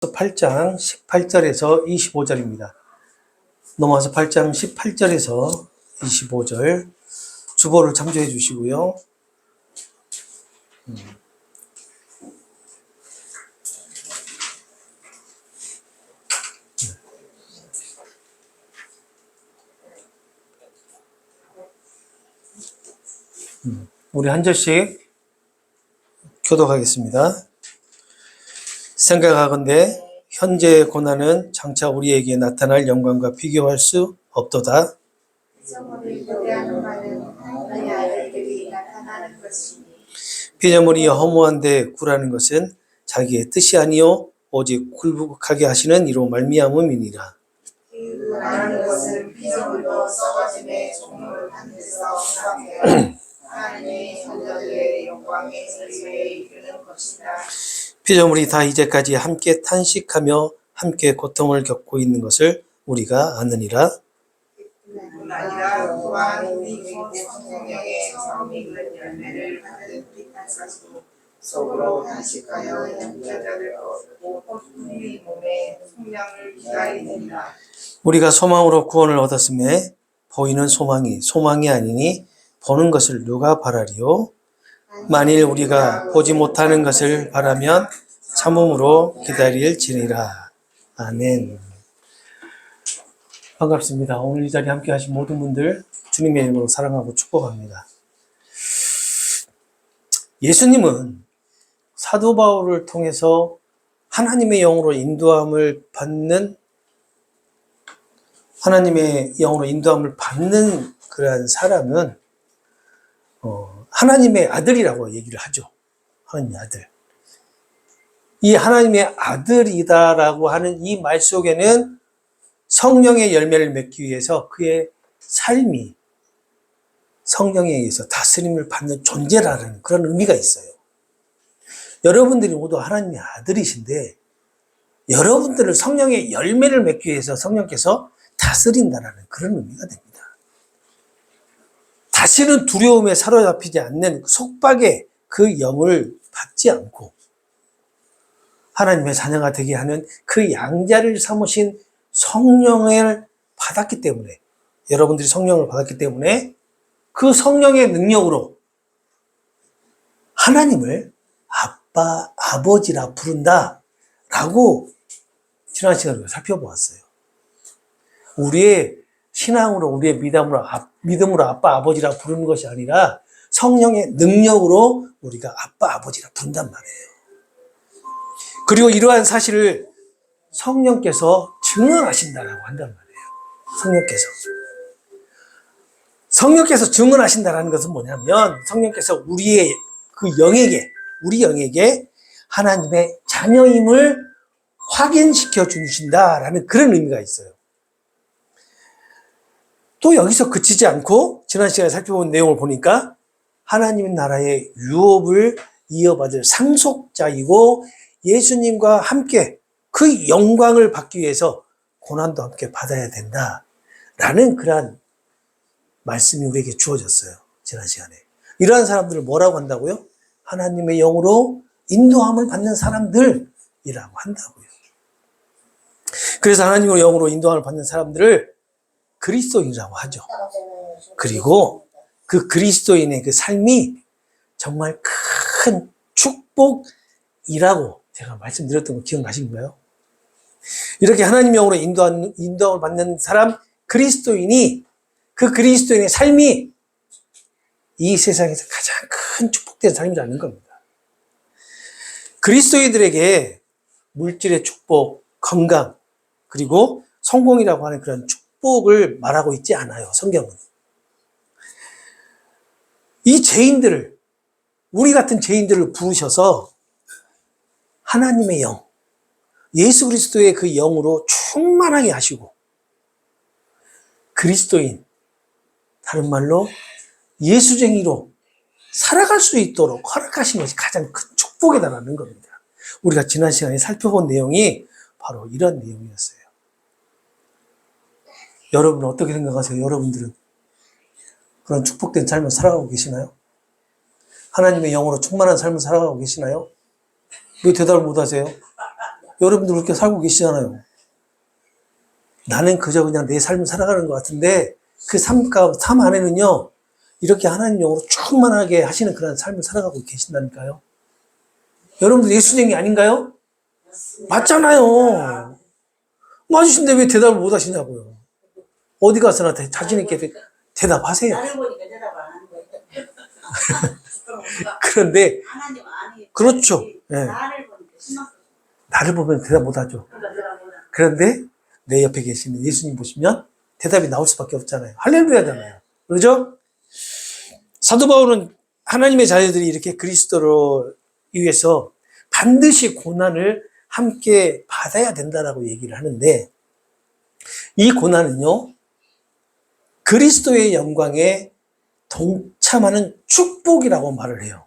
8장 18절에서 25절입니다. 넘어와서 8장 18절에서 25절 주보를 참조해 주시고요. 우리 한 절씩 교독하겠습니다. 생각하건대 현재의 고난은 장차 우리에게 나타날 영광과 비교할 수 없도다. 피조물이 허무한데 굴하는 것은 자기의 뜻이 아니요 오직 굴복하게 하시는 이로 말미암음이니라. 굴하는 것은 피조물도 썩어짐의 종로를 받는데서 사랑해요. 하나님의 천자들의 영광의 설치에 이르는 것이다. 피조물이 다 이제까지 함께 탄식하며 함께 고통을 겪고 있는 것을 우리가 아느니라. 뿐 아니라 또한 우리 성령의 처음 익은 열매를 받은 우리까지도 속으로 탄식하여 영자들을 얻고 우리 몸의 속량을 기다리느니라. 우리가 소망으로 구원을 얻었음에 보이는 소망이 아니니 보는 것을 누가 바라리요? 만일 우리가 보지 못하는 것을 바라면 참음으로 기다릴지니라. 아멘. 반갑습니다. 오늘 이 자리에 함께 하신 모든 분들 주님의 이름으로 사랑하고 축복합니다. 예수님은 사도 바울을 통해서 하나님의 영으로 인도함을 받는 그러한 사람은 하나님의 아들이라고 얘기를 하죠. 하나님의 아들. 이 하나님의 아들이다라고 하는 이 말 속에는 성령의 열매를 맺기 위해서 그의 삶이 성령에 의해서 다스림을 받는 존재라는 그런 의미가 있어요. 여러분들이 모두 하나님의 아들이신데 여러분들을 성령의 열매를 맺기 위해서 성령께서 다스린다라는 그런 의미가 됩니다. 다시는 두려움에 사로잡히지 않는 속박의 그 영을 받지 않고 하나님의 자녀가 되게 하는 그 양자를 삼으신 성령을 받았기 때문에 여러분들이 성령을 받았기 때문에 그 성령의 능력으로 하나님을 아빠, 아버지라 부른다라고 지난 시간에 살펴보았어요. 우리의 신앙으로 우리의 믿음으로 아빠, 아버지라 부르는 것이 아니라 성령의 능력으로 우리가 아빠, 아버지라 부른단 말이에요. 그리고 이러한 사실을 성령께서 증언하신다라고 한단 말이에요. 성령께서 증언하신다라는 것은 뭐냐면 성령께서 우리의 우리 영에게 하나님의 자녀임을 확인시켜 주신다라는 그런 의미가 있어요. 또 여기서 그치지 않고 지난 시간에 살펴본 내용을 보니까 하나님 나라의 유업을 이어받을 상속자이고 예수님과 함께 그 영광을 받기 위해서 고난도 함께 받아야 된다라는 그러한 말씀이 우리에게 주어졌어요. 지난 시간에. 이러한 사람들을 뭐라고 한다고요? 하나님의 영으로 인도함을 받는 사람들이라고 한다고요. 그래서 하나님의 영으로 인도함을 받는 사람들을 그리스도인이라고 하죠. 그리고 그 그리스도인의 그 삶이 정말 큰 축복이라고 제가 말씀드렸던 거 기억나신가요? 이렇게 하나님 영으로 인도함을 받는 사람 그리스도인이 그 그리스도인의 삶이 이 세상에서 가장 큰 축복된 삶이라는 겁니다. 그리스도인들에게 물질의 축복, 건강, 그리고 성공이라고 하는 그런 축복을 말하고 있지 않아요. 성경은. 이 죄인들을, 우리 같은 죄인들을 부르셔서 하나님의 영, 예수 그리스도의 그 영으로 충만하게 하시고 그리스도인, 다른 말로 예수쟁이로 살아갈 수 있도록 허락하신 것이 가장 큰 축복이다라는 겁니다. 우리가 지난 시간에 살펴본 내용이 바로 이런 내용이었어요. 여러분은 어떻게 생각하세요? 여러분들은 그런 축복된 삶을 살아가고 계시나요? 하나님의 영으로 충만한 삶을 살아가고 계시나요? 왜 대답을 못 하세요? 여러분들 그렇게 살고 계시잖아요. 나는 그저 그냥 내 삶을 살아가는 것 같은데 그 삶 안에는요, 이렇게 하나님 영으로 충만하게 하시는 그런 삶을 살아가고 계신다니까요. 여러분들 예수님이 아닌가요? 맞잖아요. 맞으신데 왜 대답을 못 하시냐고요. 어디 가서나 자신있게 대답하세요. 나를 보니까 대답 안 하는 거예요. 그런데, 하나님 아니. 그렇죠. 네. 나를 보니까 신경 쓰. 나를 보면 대답 못 하죠. 그러니까 대답 못 하는. 그런데 내 옆에 계시는 예수님 보시면 대답이 나올 수밖에 없잖아요. 할렐루야잖아요. 그렇죠? 사도 바울은 하나님의 자녀들이 이렇게 그리스도로 위해서 반드시 고난을 함께 받아야 된다라고 얘기를 하는데, 이 고난은요, 그리스도의 영광에 동참하는 축복이라고 말을 해요.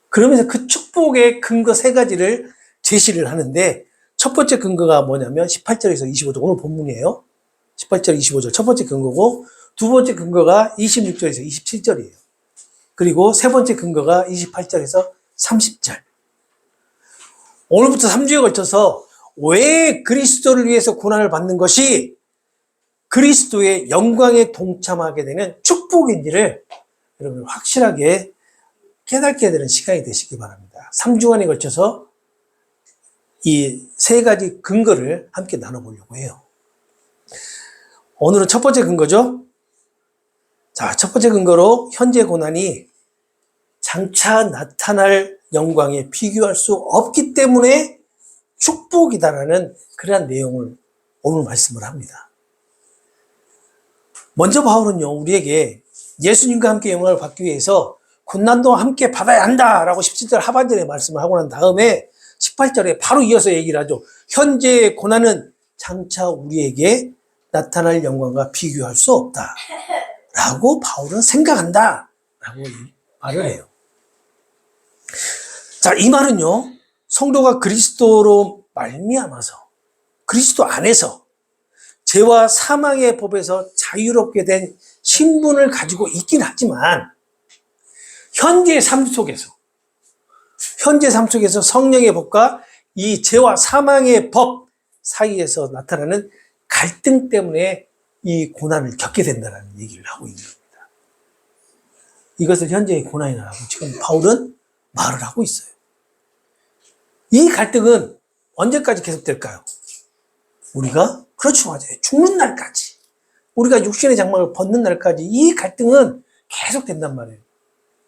그러면서 그 축복의 근거 세 가지를 제시를 하는데, 첫 번째 근거가 뭐냐면 18절에서 25절, 오늘 본문이에요. 18절, 25절 첫 번째 근거고, 두 번째 근거가 26절에서 27절이에요. 그리고 세 번째 근거가 28절에서 30절. 오늘부터 3주에 걸쳐서 왜 그리스도를 위해서 고난을 받는 것이 그리스도의 영광에 동참하게 되는 축복인지를 여러분 확실하게 깨닫게 되는 시간이 되시기 바랍니다. 3주간에 걸쳐서 이 세 가지 근거를 함께 나눠보려고 해요. 오늘은 첫 번째 근거죠. 자, 첫 번째 근거로 현재 고난이 장차 나타날 영광에 비교할 수 없기 때문에 축복이다라는 그러한 내용을 오늘 말씀을 합니다. 먼저 바울은요, 우리에게 예수님과 함께 영광을 받기 위해서 고난도 함께 받아야 한다라고 17절 하반절에 말씀을 하고 난 다음에 18절에 바로 이어서 얘기를 하죠. 현재의 고난은 장차 우리에게 나타날 영광과 비교할 수 없다 라고 바울은 생각한다 라고 말을 해요. 자, 이 말은요, 성도가 그리스도로 말미암아서, 그리스도 안에서 죄와 사망의 법에서 자유롭게 된 신분을 가지고 있긴 하지만, 현재 삶 속에서 성령의 법과 이 죄와 사망의 법 사이에서 나타나는 갈등 때문에 이 고난을 겪게 된다는 얘기를 하고 있는 겁니다. 이것을 현재의 고난이라고 지금 바울은 말을 하고 있어요. 이 갈등은 언제까지 계속될까요? 우리가, 그렇죠, 맞아요. 죽는 날까지. 우리가 육신의 장막을 벗는 날까지 이 갈등은 계속된단 말이에요.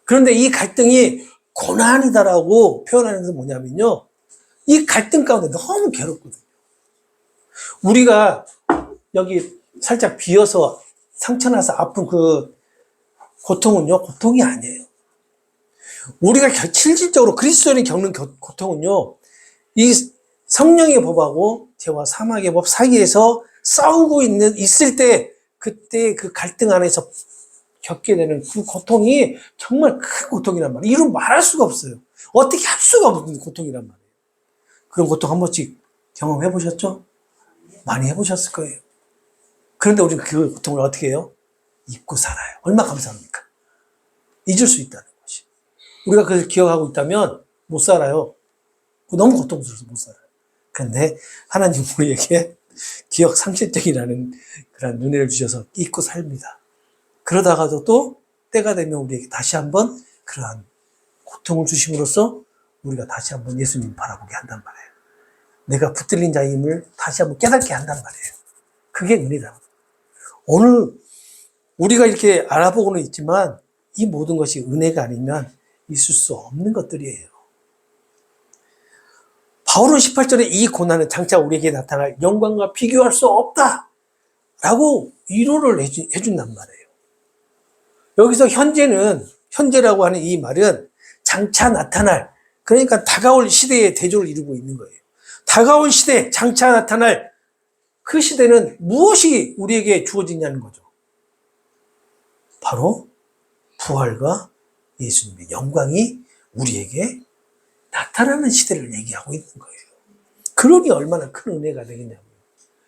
그런데 이 갈등이 고난이다라고 표현하는 것은 뭐냐면요, 이 갈등 가운데 너무 괴롭거든요. 우리가 여기 살짝 비어서 상처 나서 아픈 그 고통은요, 고통이 아니에요. 우리가 실질적으로 그리스도인이 겪는 고통은요, 이 성령의 법하고 죄와 사망의 법 사이에서 싸우고 있을 때, 그때 그 갈등 안에서 겪게 되는 그 고통이 정말 큰 고통이란 말이에요. 이루 말할 수가 없어요. 어떻게 할 수가 없는 고통이란 말이에요. 그런 고통 한 번씩 경험해 보셨죠? 많이 해보셨을 거예요. 그런데 우리는 그 고통을 어떻게 해요? 잊고 살아요. 얼마나 감사합니까? 잊을 수 있다는 것이. 우리가 그걸 기억하고 있다면 못 살아요. 너무 고통스러워서 못 살아요. 그런데 하나님 우리에게 기억 상실증이라는 그런 은혜를 주셔서 잊고 삽니다. 그러다가도 또 때가 되면 우리에게 다시 한번 그러한 고통을 주심으로써 우리가 다시 한번 예수님 바라보게 한단 말이에요. 내가 붙들린 자임을 다시 한번 깨닫게 한단 말이에요. 그게 은혜다. 오늘 우리가 이렇게 알아보고는 있지만 이 모든 것이 은혜가 아니면 있을 수 없는 것들이에요. 바울은 18절에 이 고난은 장차 우리에게 나타날 영광과 비교할 수 없다 라고 위로를 해준단 말이에요. 여기서 현재라고 하는 이 말은 장차 나타날, 그러니까 다가올 시대의 대조를 이루고 있는 거예요. 다가올 시대, 장차 나타날 그 시대는 무엇이 우리에게 주어지냐는 거죠. 바로 부활과 예수님의 영광이 우리에게 나타나는 시대를 얘기하고 있는 거예요. 그러니 얼마나 큰 은혜가 되겠냐고요.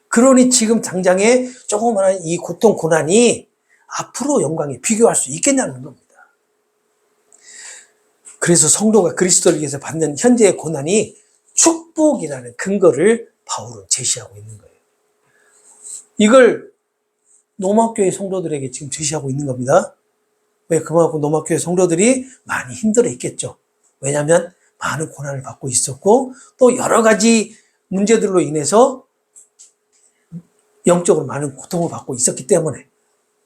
그러니 지금 당장에 조그마한 이 고통, 고난이 앞으로 영광에 비교할 수 있겠냐는 겁니다. 그래서 성도가 그리스도를 위해서 받는 현재의 고난이 축복이라는 근거를 바울은 제시하고 있는 거예요. 이걸 로마교회 성도들에게 지금 제시하고 있는 겁니다. 왜? 그만큼 로마교회 성도들이 많이 힘들어 했겠죠. 왜냐하면 많은 고난을 받고 있었고 또 여러 가지 문제들로 인해서 영적으로 많은 고통을 받고 있었기 때문에.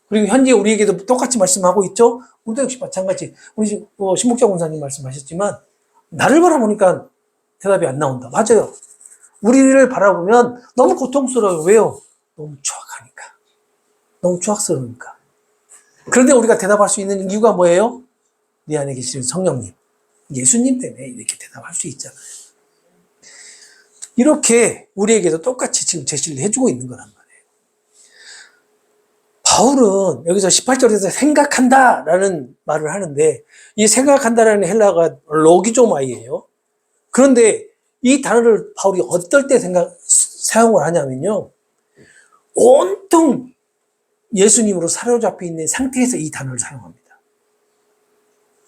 그리고 현재 우리에게도 똑같이 말씀하고 있죠. 우리도 역시 마찬가지. 우리 신목자 권사님 말씀하셨지만 나를 바라보니까 대답이 안 나온다. 맞아요. 우리를 바라보면 너무 고통스러워요. 왜요? 너무 추악하니까. 너무 추악스러우니까. 그런데 우리가 대답할 수 있는 이유가 뭐예요? 내 안에 계시는 성령님, 예수님 때문에 이렇게 대답할 수 있잖아요. 이렇게 우리에게도 똑같이 지금 제시를 해주고 있는 거란 말이에요. 바울은 여기서 18절에서 생각한다라는 말을 하는데 이 생각한다라는 헬라어가 로기조마이예요. 그런데 이 단어를 바울이 어떨 때 사용을 하냐면요. 온통 예수님으로 사로잡혀 있는 상태에서 이 단어를 사용합니다.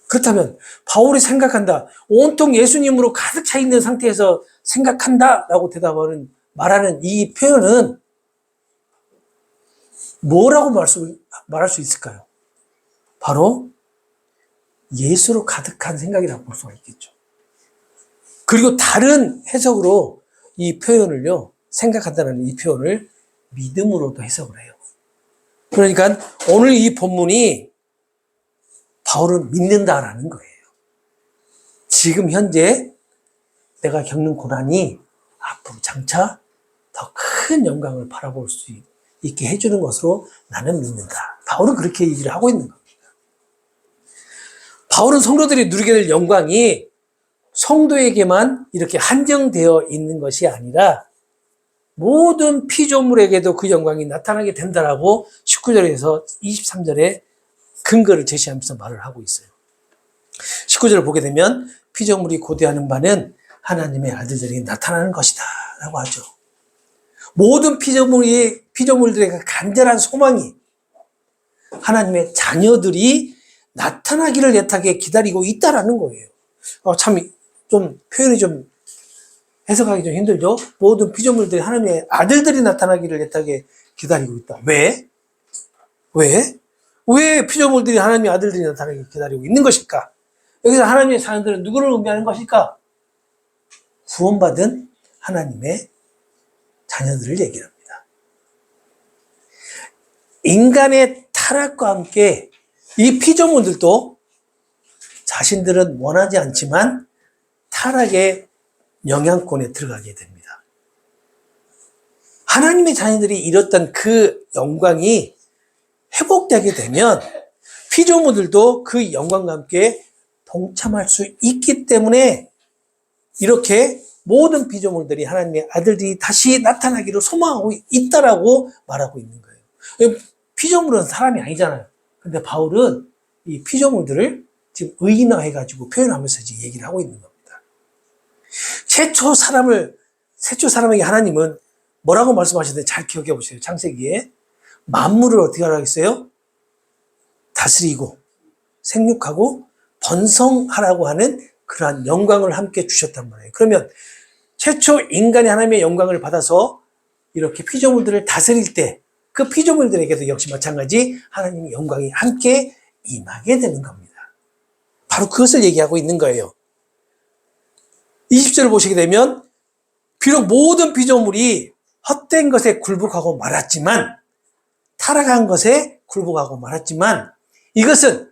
그렇다면 바울이 생각한다, 온통 예수님으로 가득 차 있는 상태에서 생각한다라고 말하는 이 표현은 뭐라고 말할 수 있을까요? 바로 예수로 가득한 생각이라고 볼 수가 있겠죠. 그리고 다른 해석으로 이 표현을요, 생각한다는 이 표현을 믿음으로도 해석을 해요. 그러니까 오늘 이 본문이 바울은 믿는다라는 거예요. 지금 현재 내가 겪는 고난이 앞으로 장차 더 큰 영광을 바라볼 수 있게 해주는 것으로 나는 믿는다. 바울은 그렇게 얘기를 하고 있는 겁니다. 바울은 성도들이 누리게 될 영광이 성도에게만 이렇게 한정되어 있는 것이 아니라 모든 피조물에게도 그 영광이 나타나게 된다라고 19절에서 23절에 근거를 제시하면서 말을 하고 있어요. 19절을 보게 되면 피조물이 고대하는 바는 하나님의 아들들이 나타나는 것이다 라고 하죠. 모든 피조물들의 간절한 소망이 하나님의 자녀들이 나타나기를 애타게 기다리고 있다라는 거예요. 참 좀 표현이 좀 해석하기 좀 힘들죠. 모든 피조물들이 하나님의 아들들이 나타나기를 애타게 기다리고 있다. 왜? 왜 피조물들이 하나님의 아들들이 나타나기를 기다리고 있는 것일까? 여기서 하나님의 자녀들은 누구를 의미하는 것일까? 구원받은 하나님의 자녀들을 얘기합니다. 인간의 타락과 함께 이 피조물들도 자신들은 원하지 않지만 타락의 영향권에 들어가게 됩니다. 하나님의 자녀들이 이뤘던 그 영광이 회복되게 되면 피조물들도 그 영광과 함께 동참할 수 있기 때문에 이렇게 모든 피조물들이 하나님의 아들들이 다시 나타나기를 소망하고 있다라고 말하고 있는 거예요. 피조물은 사람이 아니잖아요. 근데 바울은 이 피조물들을 지금 의인화해가지고 표현하면서 이제 얘기를 하고 있는 겁니다. 최초 사람에게 하나님은 뭐라고 말씀하셨는지 잘 기억해 보세요. 창세기에. 만물을 어떻게 하라고 했어요? 다스리고 생육하고 번성하라고 하는 그러한 영광을 함께 주셨단 말이에요. 그러면 최초 인간이 하나님의 영광을 받아서 이렇게 피조물들을 다스릴 때 그 피조물들에게도 역시 마찬가지 하나님의 영광이 함께 임하게 되는 겁니다. 바로 그것을 얘기하고 있는 거예요. 20절을 보시게 되면 비록 모든 피조물이 헛된 것에 굴복하고 말았지만 타락한 것에 굴복하고 말았지만 이것은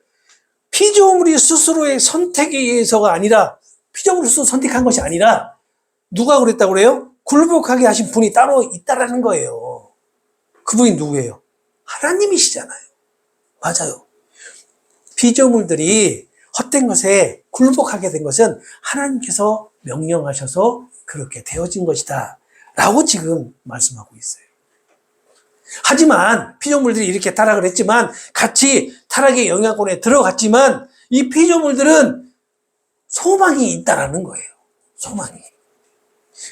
피조물이 스스로의 선택에 의해서가 아니라 피조물을 스스로 선택한 것이 아니라 누가 그랬다고 그래요? 굴복하게 하신 분이 따로 있다라는 거예요. 그분이 누구예요? 하나님이시잖아요. 맞아요. 피조물들이 헛된 것에 굴복하게 된 것은 하나님께서 명령하셔서 그렇게 되어진 것이다 라고 지금 말씀하고 있어요. 하지만 피조물들이 이렇게 타락을 했지만 같이 타락의 영향권에 들어갔지만 이 피조물들은 소망이 있다라는 거예요. 소망이.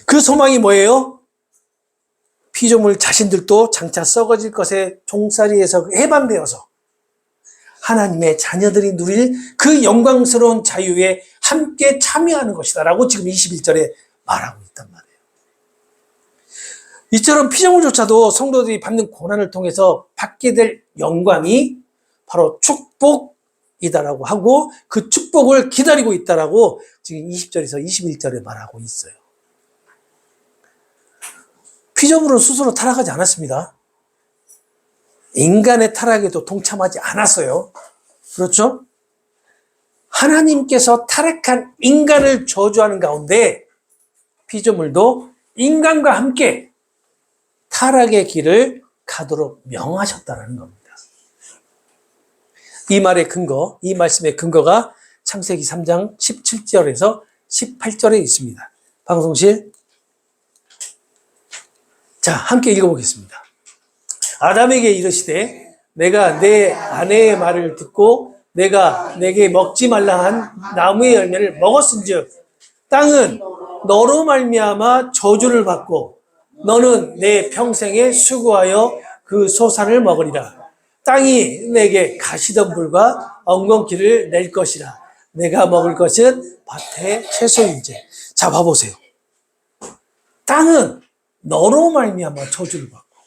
그 소망이 뭐예요? 피조물 자신들도 장차 썩어질 것에 종살이에서 해방되어서 하나님의 자녀들이 누릴 그 영광스러운 자유에 함께 참여하는 것이다 라고 지금 21절에 말하고 있단 말이에요. 이처럼 피조물조차도 성도들이 받는 고난을 통해서 받게 될 영광이 바로 축복이다라고 하고 그 축복을 기다리고 있다라고 지금 20절에서 21절에 말하고 있어요. 피조물은 스스로 타락하지 않았습니다. 인간의 타락에도 동참하지 않았어요. 그렇죠? 하나님께서 타락한 인간을 저주하는 가운데 피조물도 인간과 함께 타락의 길을 가도록 명하셨다는 겁니다. 이 말의 근거, 이 말씀의 근거가 창세기 3장 17절에서 18절에 있습니다. 방송실. 자, 함께 읽어보겠습니다. 아담에게 이르시되 내가 내 아내의 말을 듣고 내가 내게 먹지 말라 한 나무의 열매를 먹었은즉 땅은 너로 말미암아 저주를 받고 너는 내 평생에 수고하여 그 소산을 먹으리라. 땅이 내게 가시덤불과 엉겅퀴를 낼 것이라. 내가 먹을 것은 밭의 채소인지. 자, 봐보세요. 땅은 너로 말미암아 저주를 받고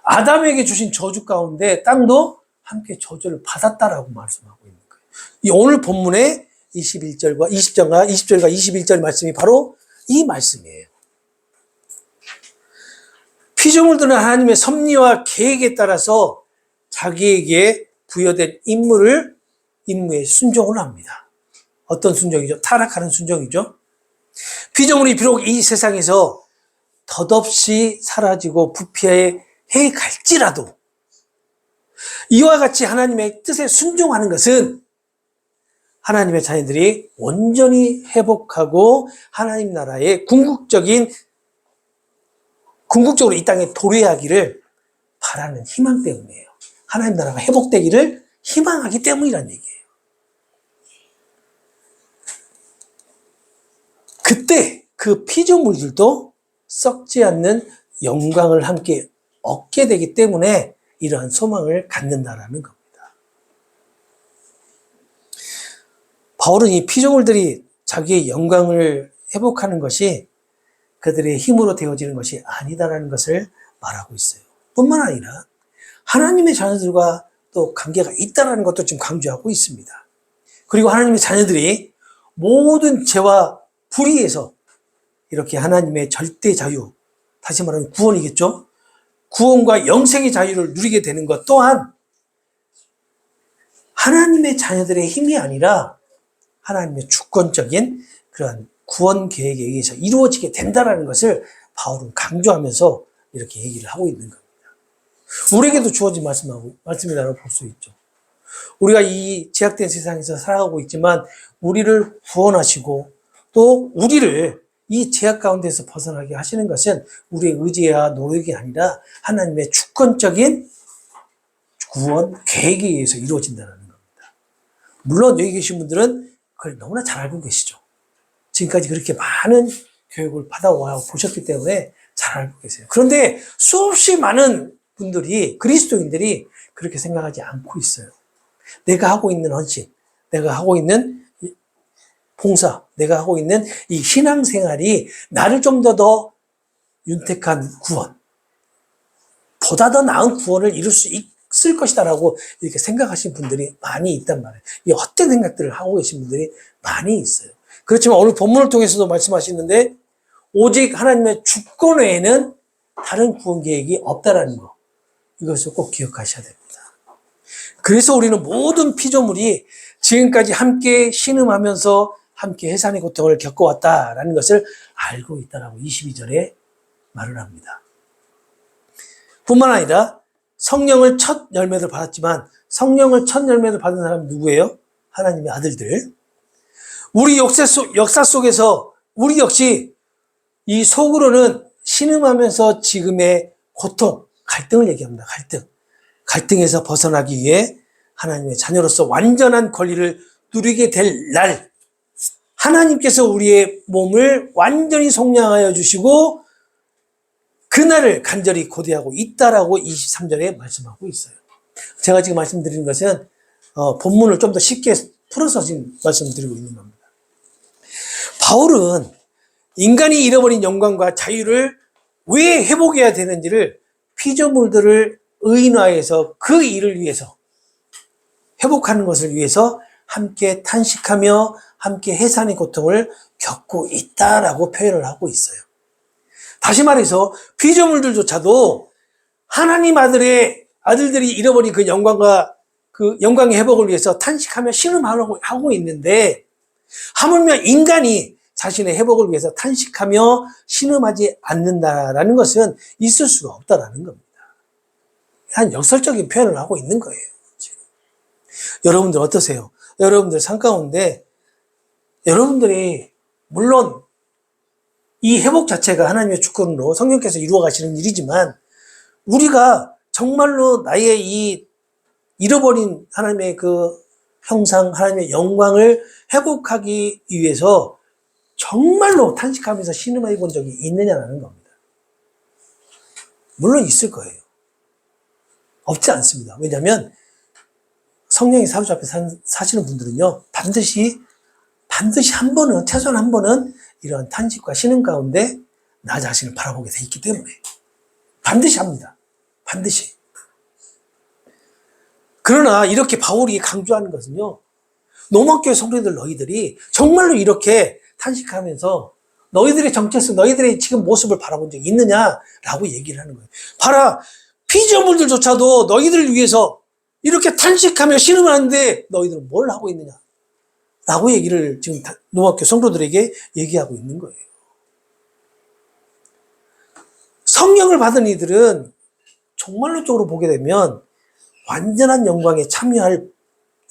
아담에게 주신 저주 가운데 땅도 함께 저주를 받았다라고 말씀하고 있는 거예요. 이 오늘 본문의 21절과 20절과 21절 말씀이 바로 이 말씀이에요. 피조물들은 하나님의 섭리와 계획에 따라서 자기에게 부여된 임무에 순종을 합니다. 어떤 순종이죠? 타락하는 순종이죠. 피조물이 비록 이 세상에서 덧없이 사라지고 부패해 갈지라도 이와 같이 하나님의 뜻에 순종하는 것은 하나님의 자녀들이 온전히 회복하고 하나님 나라의 궁극적으로 이 땅에 도래하기를 바라는 희망 때문이에요. 하나님 나라가 회복되기를 희망하기 때문이란 얘기예요. 그때 그 피조물들도 썩지 않는 영광을 함께 얻게 되기 때문에 이러한 소망을 갖는다라는 겁니다. 바울은 이 피조물들이 자기의 영광을 회복하는 것이 그들의 힘으로 되어지는 것이 아니다라는 것을 말하고 있어요. 뿐만 아니라 하나님의 자녀들과 또 관계가 있다는 것도 지금 강조하고 있습니다. 그리고 하나님의 자녀들이 모든 죄와 불의에서 이렇게 하나님의 절대 자유, 다시 말하면 구원이겠죠? 구원과 영생의 자유를 누리게 되는 것 또한 하나님의 자녀들의 힘이 아니라 하나님의 주권적인 그런 구원 계획에 의해서 이루어지게 된다는 것을 바울은 강조하면서 이렇게 얘기를 하고 있는 겁니다. 우리에게도 주어진 말씀이라고 볼 수 있죠. 우리가 이 제약된 세상에서 살아가고 있지만 우리를 구원하시고 또 우리를 이 제약 가운데서 벗어나게 하시는 것은 우리의 의지야 노력이 아니라 하나님의 주권적인 구원 계획에 의해서 이루어진다는 겁니다. 물론 여기 계신 분들은 그걸 너무나 잘 알고 계시죠. 지금까지 그렇게 많은 교육을 받아와 보셨기 때문에 잘 알고 계세요. 그런데 수없이 많은 분들이, 그리스도인들이 그렇게 생각하지 않고 있어요. 내가 하고 있는 헌신, 내가 하고 있는 봉사, 내가 하고 있는 이 신앙생활이 나를 좀 더 윤택한 구원, 보다 더 나은 구원을 이룰 수 있을 것이다라고 이렇게 생각하시는 분들이 많이 있단 말이에요. 이 헛된 생각들을 하고 계신 분들이 많이 있어요. 그렇지만 오늘 본문을 통해서도 말씀하시는데 오직 하나님의 주권 외에는 다른 구원 계획이 없다라는 거, 이것을 꼭 기억하셔야 됩니다. 그래서 우리는 모든 피조물이 지금까지 함께 신음하면서 함께 해산의 고통을 겪어왔다라는 것을 알고 있다라고 22절에 말을 합니다. 뿐만 아니라 성령을 첫 열매를 받았지만 성령을 첫 열매를 받은 사람이 누구예요? 하나님의 아들들. 우리 역사 속에서 우리 역시 이 속으로는 신음하면서 지금의 고통, 갈등을 얘기합니다. 갈등에서 벗어나기 위해 하나님의 자녀로서 완전한 권리를 누리게 될 날, 하나님께서 우리의 몸을 완전히 속량하여 주시고 그날을 간절히 고대하고 있다라고 23절에 말씀하고 있어요. 제가 지금 말씀드리는 것은 본문을 좀 더 쉽게 풀어서 지금 말씀드리고 있는 겁니다. 바울은 인간이 잃어버린 영광과 자유를 왜 회복해야 되는지를 피조물들을 의인화해서 그 일을 위해서 회복하는 것을 위해서 함께 탄식하며 함께 해산의 고통을 겪고 있다라고 표현을 하고 있어요. 다시 말해서 피조물들조차도 하나님 아들들이 잃어버린 그 영광과 그 영광의 회복을 위해서 탄식하며 신음하고 있는데, 하물며 인간이 자신의 회복을 위해서 탄식하며 신음하지 않는다라는 것은 있을 수가 없다라는 겁니다. 한 역설적인 표현을 하고 있는 거예요, 지금. 여러분들 어떠세요? 여러분들 삶 가운데 여러분들이 물론 이 회복 자체가 하나님의 주권으로 성령께서 이루어 가시는 일이지만, 우리가 정말로 나의 이 잃어버린 하나님의 그 형상, 하나님의 영광을 회복하기 위해서 정말로 탄식하면서 신음해 본 적이 있느냐라는 겁니다. 물론 있을 거예요. 없지 않습니다. 왜냐하면 성령의 사주 앞에 사시는 분들은요, 반드시 한 번은, 최소한 한 번은 이러한 탄식과 신음 가운데 나 자신을 바라보게 돼 있기 때문에 반드시 합니다. 반드시. 그러나 이렇게 바울이 강조하는 것은요, 노마교회 성도들 너희들이 정말로 이렇게 탄식하면서 너희들의 정체성, 너희들의 지금 모습을 바라본 적이 있느냐라고 얘기를 하는 거예요. 봐라, 피조물들조차도 너희들을 위해서 이렇게 탄식하며 신음을 하는데 너희들은 뭘 하고 있느냐 라고 얘기를 지금 노마교회 성도들에게 얘기하고 있는 거예요. 성령을 받은 이들은 정말로 쪽으로 보게 되면 완전한 영광에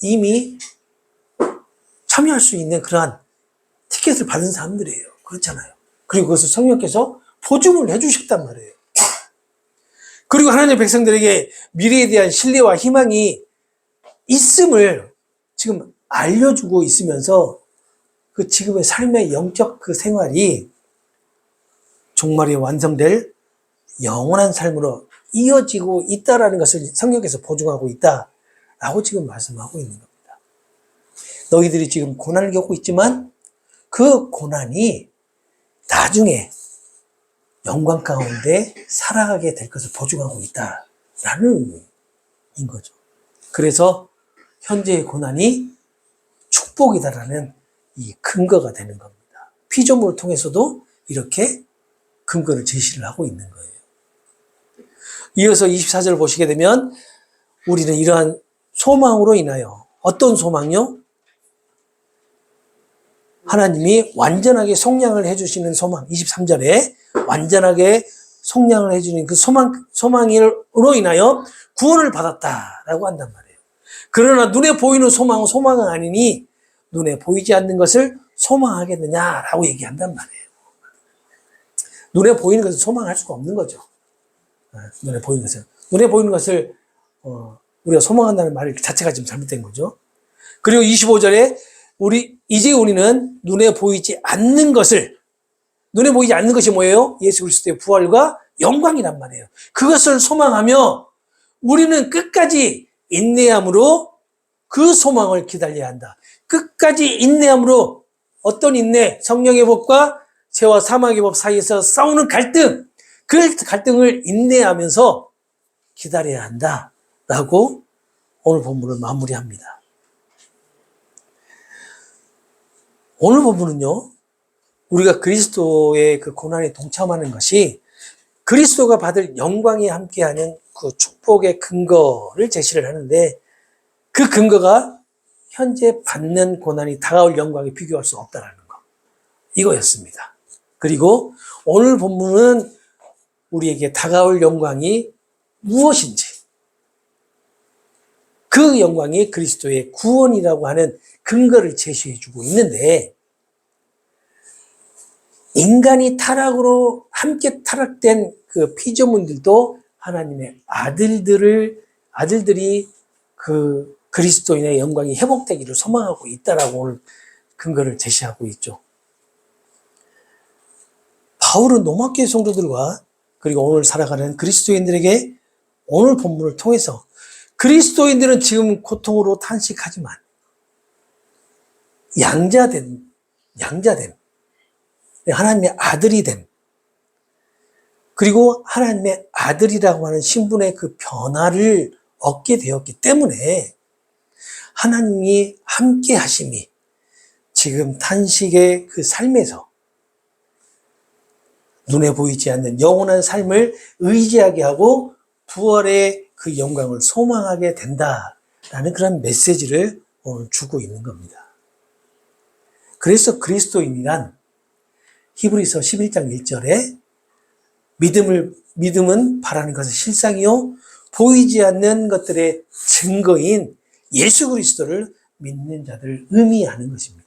이미 참여할 수 있는 그러한 티켓을 받은 사람들이에요. 그렇잖아요. 그리고 그것을 성령께서 보증을 해주셨단 말이에요. 그리고 하나님의 백성들에게 미래에 대한 신뢰와 희망이 있음을 지금 알려주고 있으면서 그 지금의 삶의 영적 그 생활이 종말에 완성될 영원한 삶으로 이어지고 있다라는 것을 성령께서 보증하고 있다라고 지금 말씀하고 있는 겁니다. 너희들이 지금 고난을 겪고 있지만 그 고난이 나중에 영광 가운데 살아가게 될 것을 보증하고 있다라는 의미인 거죠. 그래서 현재의 고난이 축복이다라는 이 근거가 되는 겁니다. 피조물을 통해서도 이렇게 근거를 제시를 하고 있는 거예요. 이어서 24절을 보시게 되면 우리는 이러한 소망으로 인하여, 어떤 소망요? 하나님이 완전하게 속량을 해주시는 소망, 23절에 완전하게 속량을 해주는 그 소망으로 인하여 구원을 받았다라고 한단 말이에요. 그러나 눈에 보이는 소망은 소망은 아니니 눈에 보이지 않는 것을 소망하겠느냐라고 얘기한단 말이에요. 눈에 보이는 것을 소망할 수가 없는 거죠. 눈에 보이는 것을. 눈에 보이는 것을 우리가 소망한다는 말 자체가 지금 잘못된 거죠. 그리고 25절에 이제 우리는 눈에 보이지 않는 것이 뭐예요? 예수 그리스도의 부활과 영광이란 말이에요. 그것을 소망하며 우리는 끝까지 인내함으로 그 소망을 기다려야 한다. 끝까지 인내함으로, 어떤 인내? 성령의 법과 죄와 사망의 법 사이에서 싸우는 갈등, 그 갈등을 인내하면서 기다려야 한다라고 오늘 본문을 마무리합니다. 오늘 본문은요, 우리가 그리스도의 그 고난에 동참하는 것이 그리스도가 받을 영광에 함께하는 그 축복의 근거를 제시를 하는데, 그 근거가 현재 받는 고난이 다가올 영광에 비교할 수 없다는 거, 이거였습니다. 그리고 오늘 본문은 우리에게 다가올 영광이 무엇인지, 그 영광이 그리스도의 구원이라고 하는 근거를 제시해주고 있는데, 인간이 타락으로 함께 타락된 그 피조물들도 하나님의 아들들이 그 그리스도인의 영광이 회복되기를 소망하고 있다라고 오늘 근거를 제시하고 있죠. 바울은 로마교회 성도들과 그리고 오늘 살아가는 그리스도인들에게 오늘 본문을 통해서, 그리스도인들은 지금 고통으로 탄식하지만 양자됨, 하나님의 아들이 됨, 그리고 하나님의 아들이라고 하는 신분의 그 변화를 얻게 되었기 때문에 하나님이 함께 하심이 지금 탄식의 그 삶에서 눈에 보이지 않는 영원한 삶을 의지하게 하고 부활의 그 영광을 소망하게 된다라는 그런 메시지를 오늘 주고 있는 겁니다. 그래서 그리스도인이란 히브리서 11장 1절에 믿음은 바라는 것의 실상이요 보이지 않는 것들의 증거인 예수 그리스도를 믿는 자들을 의미하는 것입니다.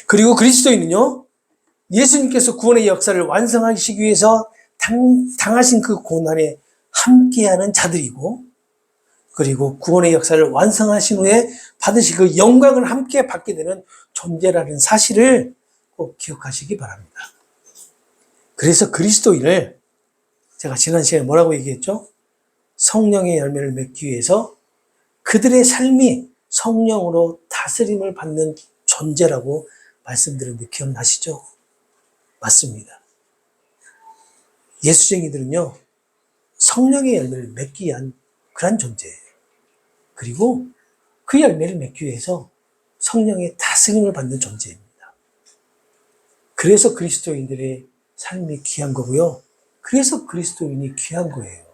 그리고 그리스도인은요, 예수님께서 구원의 역사를 완성하시기 위해서 당하신 그 고난에 함께하는 자들이고, 그리고 구원의 역사를 완성하신 후에 받으실 그 영광을 함께 받게 되는 존재라는 사실을 꼭 기억하시기 바랍니다. 그래서 그리스도인을 제가 지난 시간에 뭐라고 얘기했죠? 성령의 열매를 맺기 위해서 그들의 삶이 성령으로 다스림을 받는 존재라고 말씀드렸는데 기억나시죠? 맞습니다. 예수쟁이들은요, 성령의 열매를 맺기 위한 그런 존재예요. 그리고 그 열매를 맺기 위해서 성령의 다스림을 받는 존재입니다. 그래서 그리스도인들의 삶이 귀한 거고요. 그래서 그리스도인이 귀한 거예요.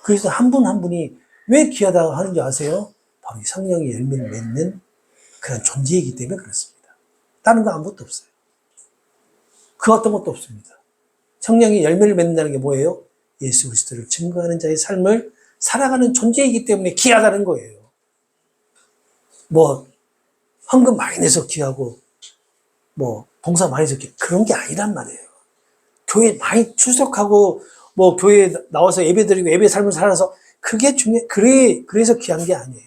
그래서 한 분 한 분이 왜 귀하다고 하는지 아세요? 바로 이 성령의 열매를 맺는 그런 존재이기 때문에 그렇습니다. 다른 거 아무것도 없어요. 그 어떤 것도 없습니다. 성령의 열매를 맺는다는 게 뭐예요? 예수 그리스도를 증거하는 자의 삶을 살아가는 존재이기 때문에 귀하다는 거예요. 뭐 헌금 많이 내서 귀하고 뭐 봉사 많이 해서 그런 게 아니란 말이에요. 교회 많이 출석하고 뭐 교회에 나와서 예배드리고 예배 삶을 살아서 그게 그래서 귀한 게 아니에요.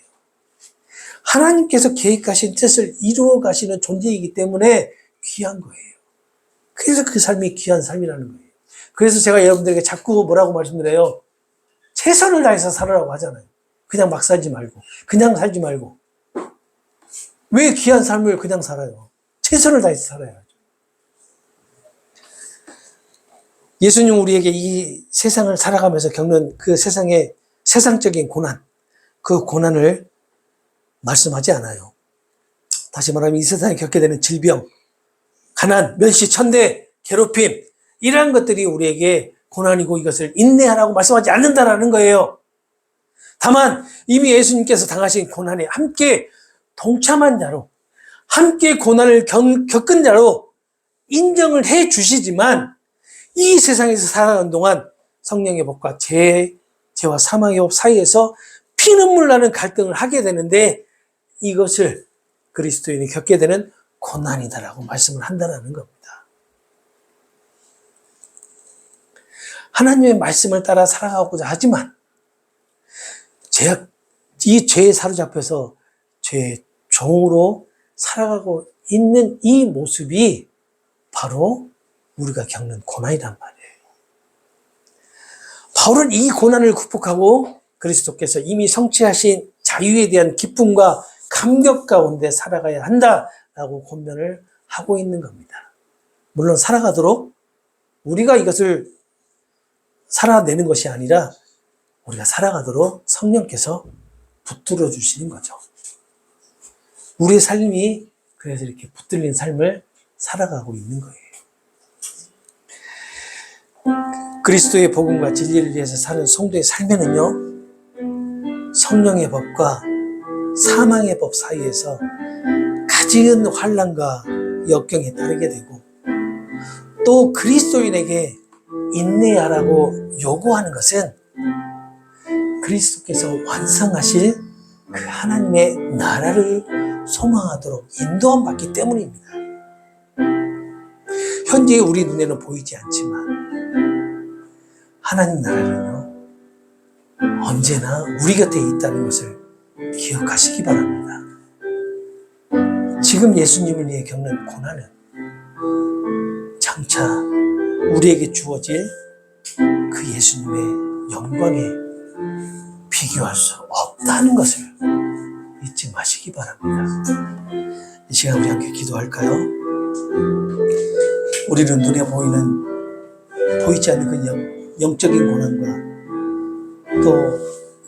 하나님께서 계획하신 뜻을 이루어 가시는 존재이기 때문에 귀한 거예요. 그래서 그 삶이 귀한 삶이라는 거예요. 그래서 제가 여러분들에게 자꾸 뭐라고 말씀드려요? 최선을 다해서 살아라고 하잖아요. 그냥 막 살지 말고, 그냥 살지 말고. 왜 귀한 삶을 그냥 살아요? 최선을 다해서 살아야죠. 예수님 우리에게 이 세상을 살아가면서 겪는 그 세상의 세상적인 고난, 그 고난을 말씀하지 않아요. 다시 말하면 이 세상에 겪게 되는 질병, 가난, 멸시, 천대, 괴롭힘, 이러한 것들이 우리에게 고난이고 이것을 인내하라고 말씀하지 않는다라는 거예요. 다만 이미 예수님께서 당하신 고난에 함께 동참한 자로, 함께 고난을 겪은 자로 인정을 해 주시지만 이 세상에서 살아가는 동안 성령의 법과 죄와 사망의 법 사이에서 피눈물 나는 갈등을 하게 되는데 이것을 그리스도인이 겪게 되는 고난이다라고 말씀을 한다는 겁니다. 하나님의 말씀을 따라 살아가고자 하지만 이 죄에 사로잡혀서 죄의 종으로 살아가고 있는 이 모습이 바로 우리가 겪는 고난이란 말이에요. 바울은 이 고난을 극복하고 그리스도께서 이미 성취하신 자유에 대한 기쁨과 감격 가운데 살아가야 한다라고 권면을 하고 있는 겁니다. 물론 살아가도록 우리가 이것을 살아내는 것이 아니라 우리가 살아가도록 성령께서 붙들어 주시는 거죠. 우리의 삶이 그래서 이렇게 붙들린 삶을 살아가고 있는 거예요. 그리스도의 복음과 진리를 위해서 사는 성도의 삶에는요, 성령의 법과 사망의 법 사이에서 가진 환난과 역경에 따르게 되고 또 그리스도인에게 인내하라고 요구하는 것은 그리스도께서 완성하실 그 하나님의 나라를 소망하도록 인도함 받기 때문입니다. 현재 우리 눈에는 보이지 않지만 하나님 나라는요, 언제나 우리 곁에 있다는 것을 기억하시기 바랍니다. 지금 예수님을 위해 겪는 고난은 장차 우리에게 주어질 그 예수님의 영광에 비교할 수 없다는 것을 잊지 마시기 바랍니다. 이 시간 우리 함께 기도할까요? 우리는 눈에 보이지 않는 그 영적인 고난과 또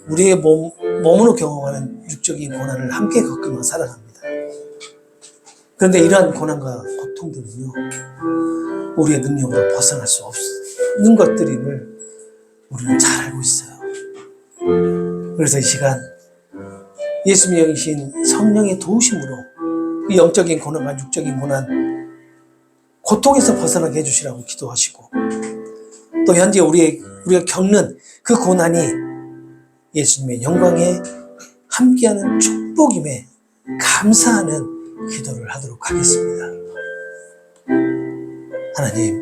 우리의 몸으로 경험하는 육적인 고난을 함께 겪으며 살아갑니다. 그런데 이러한 고난과 고통들은요, 우리의 능력으로 벗어날 수 없는 것들임을 우리는 잘 알고 있어요. 그래서 이 시간 예수님의 영이신 성령의 도우심으로 그 영적인 고난과 육적인 고난, 고통에서 벗어나게 해주시라고 기도하시고, 또 현재 우리가 겪는 그 고난이 예수님의 영광에 함께하는 축복임에 감사하는 기도를 하도록 하겠습니다. 하나님,